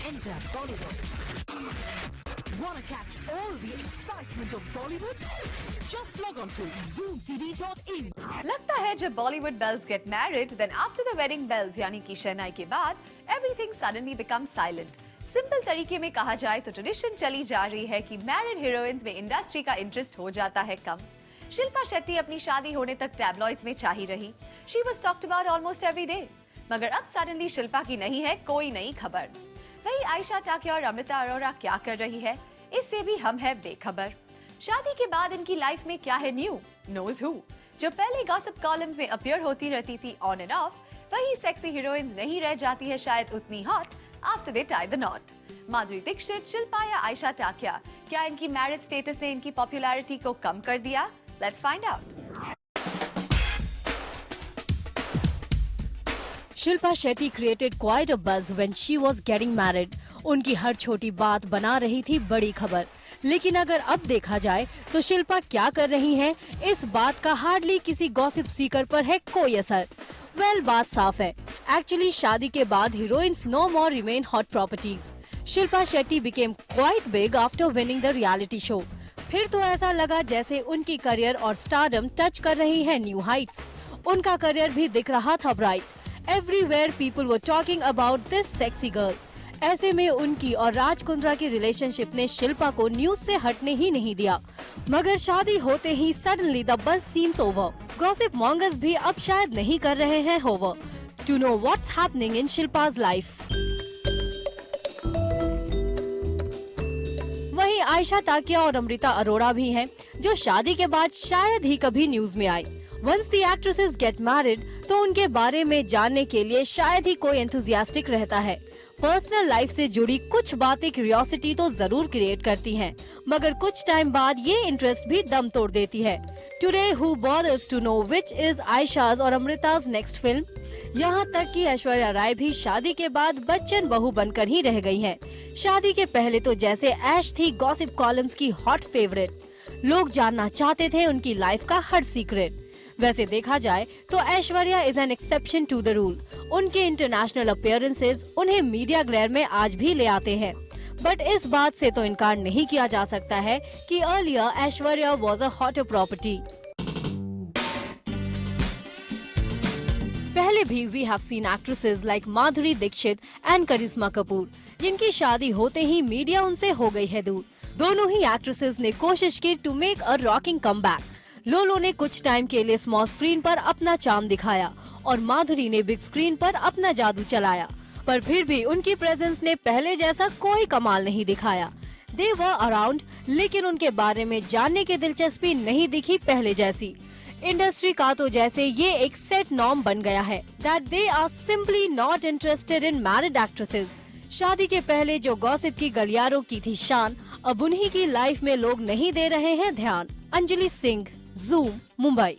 Enter Bollywood. Wanna catch all the excitement of Bollywood? Just log on to zoomtv.in. लगता है जब Bollywood bells get married, then after the wedding bells यानी कि शहनाई के बाद everything suddenly becomes silent. Simple तरीके में कहा जाए तो ट्रेडिशन चली जा रही है कि मैरिड हीरोइंस में इंडस्ट्री का इंटरेस्ट हो जाता है कम। शिल्पा शेट्टी अपनी शादी होने तक टैबलॉइड्स में छाई रही। She was talked about almost every day. मगर अब सडनली शिल्पा की नहीं है कोई नई खबर। वही आयशा टाकिया और अमृता अरोड़ा क्या कर रही है, इससे भी हम है बेखबर। शादी के बाद इनकी लाइफ में क्या है न्यू, नोज हु। जो पहले गॉसिप कॉलम्स में अपीयर होती रहती थी ऑन एंड ऑफ, वही सेक्सी हीरोइंस नहीं रह जाती है शायद उतनी hot after they tie the knot. Madhuri Dixit, Shilpa या आयशा टाकिया, क्या इनकी मैरिज स्टेटस ने इनकी पॉपुलैरिटी को कम कर दिया? Let's find out. Shilpa Shetty created quite a buzz when she was getting married. उनकी हर छोटी बात बना रही थी बड़ी खबर। लेकिन अगर अब देखा जाए तो शिल्पा क्या कर रही हैं, इस बात का हार्डली किसी गॉसिप सीकर पर है कोई असर। वेल, बात साफ है। एक्चुअली शादी के बाद heroines no more remain hot properties. Shilpa Shetty became quite big after winning the reality show. फिर तो ऐसा लगा जैसे उनकी करियर और स्टारडम टच कर रही है न्यू हाइट्स। उनका करियर भी दिख रहा था bright. Everywhere people were talking about this sexy girl. ऐसे में उनकी और राज कुंद्रा की रिलेशनशिप ने शिल्पा को न्यूज से हटने ही नहीं दिया। मगर शादी होते ही suddenly the buzz seems over. Gossip mongers भी अब शायद नहीं कर रहे हैं hover. To know what's happening in Shilpa's life. वहीं आयशा टाकिया और अमृता अरोड़ा भी हैं, जो शादी के बाद शायद ही कभी न्यूज में आए। Once the actresses get married, तो उनके बारे में जानने के लिए शायद ही कोई enthusiastic रहता है। पर्सनल लाइफ से जुड़ी कुछ बातें क्यूरियोसिटी तो जरूर क्रिएट करती हैं, मगर कुछ टाइम बाद ये इंटरेस्ट भी दम तोड़ देती है। Today, who bothers to know which is Aisha's और अमृता's next film? यहाँ तक कि ऐश्वर्या राय भी शादी के बाद बच्चन बहू बनकर ही रह गई हैं। शादी के पहले तो जैसे ऐश थी गॉसिप कॉलम्स की हॉट फेवरेट। लोग जानना चाहते थे उनकी लाइफ का हर सीक्रेट। वैसे देखा जाए तो Aishwarya is an exception to the rule. उनके इंटरनेशनल अपीयरेंसेस उन्हें मीडिया ग्लेयर में आज भी ले आते हैं। बट इस बात से तो इनकार नहीं किया जा सकता है कि earlier Aishwarya was a hotter property. पहले भी we have seen actresses like Madhuri Dixit and Karisma Kapoor, जिनकी शादी होते ही मीडिया उनसे हो गई है दूर। दोनों ही एक्ट्रेसेस ने कोशिश की to make a rocking comeback. Lolo ने कुछ टाइम के लिए स्मॉल स्क्रीन पर अपना चार्म दिखाया और माधुरी ने बिग स्क्रीन पर अपना जादू चलाया, पर फिर भी उनकी प्रेजेंस ने पहले जैसा कोई कमाल नहीं दिखाया। दे वर अराउंड, लेकिन उनके बारे में जानने की दिलचस्पी नहीं दिखी पहले जैसी। इंडस्ट्री का तो जैसे ये एक सेट नॉर्म बन गया है that they are simply not interested in married actresses. शादी के पहले जो गॉसिप की गलियारों की थी शान, अब उन्हीं की लाइफ में लोग नहीं दे रहे हैं ध्यान। Anjali Singh, Zoom, Mumbai।